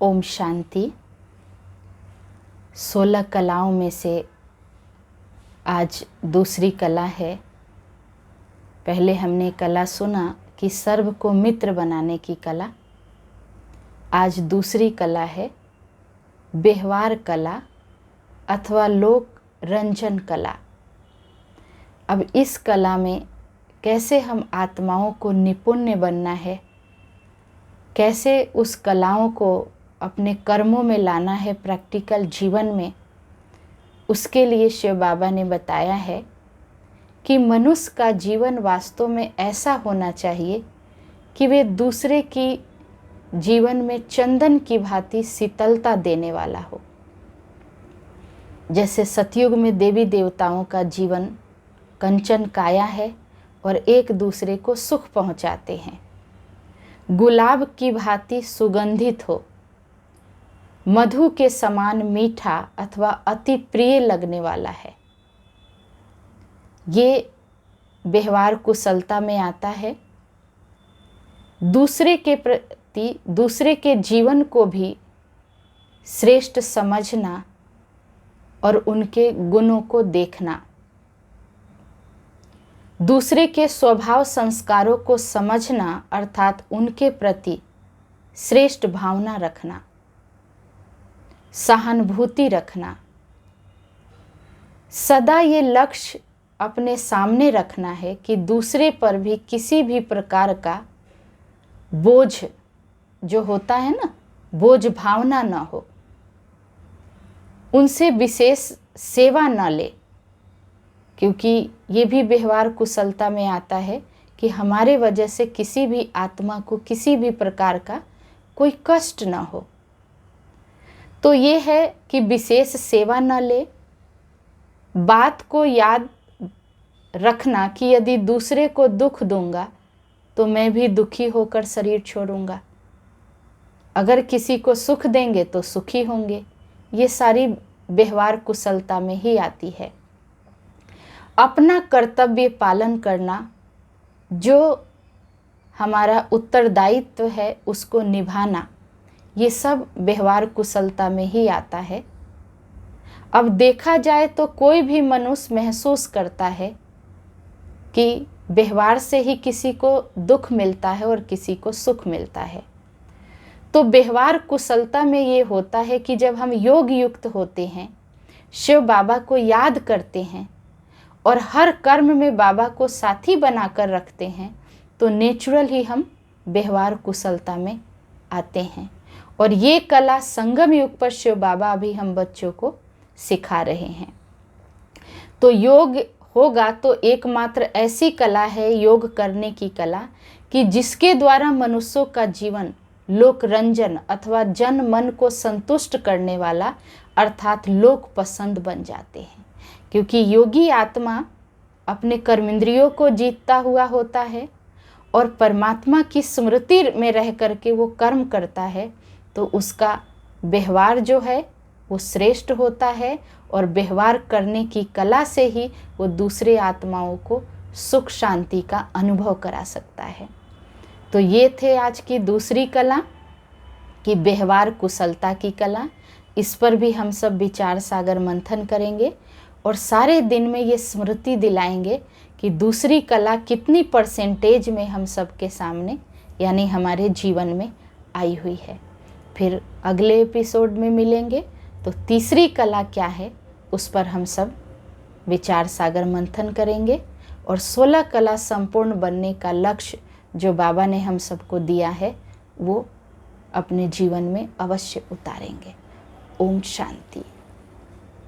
ओम शांति। 16 कलाओं में से आज दूसरी कला है। पहले हमने कला सुना कि सर्व को मित्र बनाने की कला। आज दूसरी कला है व्यवहार कला अथवा लोक रंजन कला। अब इस कला में कैसे हम आत्माओं को निपुण बनना है, कैसे उस कलाओं को अपने कर्मों में लाना है प्रैक्टिकल जीवन में, उसके लिए शिव बाबा ने बताया है कि मनुष्य का जीवन वास्तव में ऐसा होना चाहिए कि वे दूसरे की जीवन में चंदन की भांति शीतलता देने वाला हो। जैसे सतयुग में देवी देवताओं का जीवन कंचन काया है और एक दूसरे को सुख पहुंचाते हैं, गुलाब की भांति सुगंधित हो, मधु के समान मीठा अथवा अति प्रिय लगने वाला है। ये व्यवहार कुशलता में आता है। दूसरे के प्रति, दूसरे के जीवन को भी श्रेष्ठ समझना और उनके गुणों को देखना, दूसरे के स्वभाव संस्कारों को समझना अर्थात उनके प्रति श्रेष्ठ भावना रखना, सहानुभूति रखना, सदा ये लक्ष्य अपने सामने रखना है कि दूसरे पर भी किसी भी प्रकार का बोझ जो होता है ना, बोझ भावना न हो, उनसे विशेष सेवा न ले, क्योंकि ये भी व्यवहार कुशलता में आता है कि हमारे वजह से किसी भी आत्मा को किसी भी प्रकार का कोई कष्ट न हो। तो ये है कि विशेष सेवा न ले, बात को याद रखना कि यदि दूसरे को दुख दूंगा तो मैं भी दुखी होकर शरीर छोड़ूंगा, अगर किसी को सुख देंगे तो सुखी होंगे। ये सारी व्यवहार कुशलता में ही आती है। अपना कर्तव्य पालन करना, जो हमारा उत्तरदायित्व है उसको निभाना, ये सब व्यवहार कुशलता में ही आता है। अब देखा जाए तो कोई भी मनुष्य महसूस करता है कि व्यवहार से ही किसी को दुख मिलता है और किसी को सुख मिलता है। तो व्यवहार कुशलता में ये होता है कि जब हम योग युक्त होते हैं, शिव बाबा को याद करते हैं और हर कर्म में बाबा को साथी बनाकर रखते हैं, तो नेचुरल ही हम व्यवहार कुशलता में आते हैं। और ये कला संगम युग पर शिव बाबा अभी हम बच्चों को सिखा रहे हैं। तो योग होगा तो एकमात्र ऐसी कला है योग करने की कला कि जिसके द्वारा मनुष्यों का जीवन लोक रंजन अथवा जन मन को संतुष्ट करने वाला अर्थात लोक पसंद बन जाते हैं। क्योंकि योगी आत्मा अपने कर्मेंद्रियों को जीतता हुआ होता है और परमात्मा की स्मृति में रह करके वो कर्म करता है, तो उसका व्यवहार जो है वो श्रेष्ठ होता है और व्यवहार करने की कला से ही वो दूसरे आत्माओं को सुख शांति का अनुभव करा सकता है। तो ये थे आज की दूसरी कला कि व्यवहार कुशलता की कला। इस पर भी हम सब विचार सागर मंथन करेंगे और सारे दिन में ये स्मृति दिलाएंगे कि दूसरी कला कितनी परसेंटेज में हम सबके सामने यानी हमारे जीवन में आई हुई है। फिर अगले एपिसोड में मिलेंगे तो तीसरी कला क्या है उस पर हम सब विचार सागर मंथन करेंगे और 16 कला संपूर्ण बनने का लक्ष्य जो बाबा ने हम सबको दिया है वो अपने जीवन में अवश्य उतारेंगे। ओम शांति।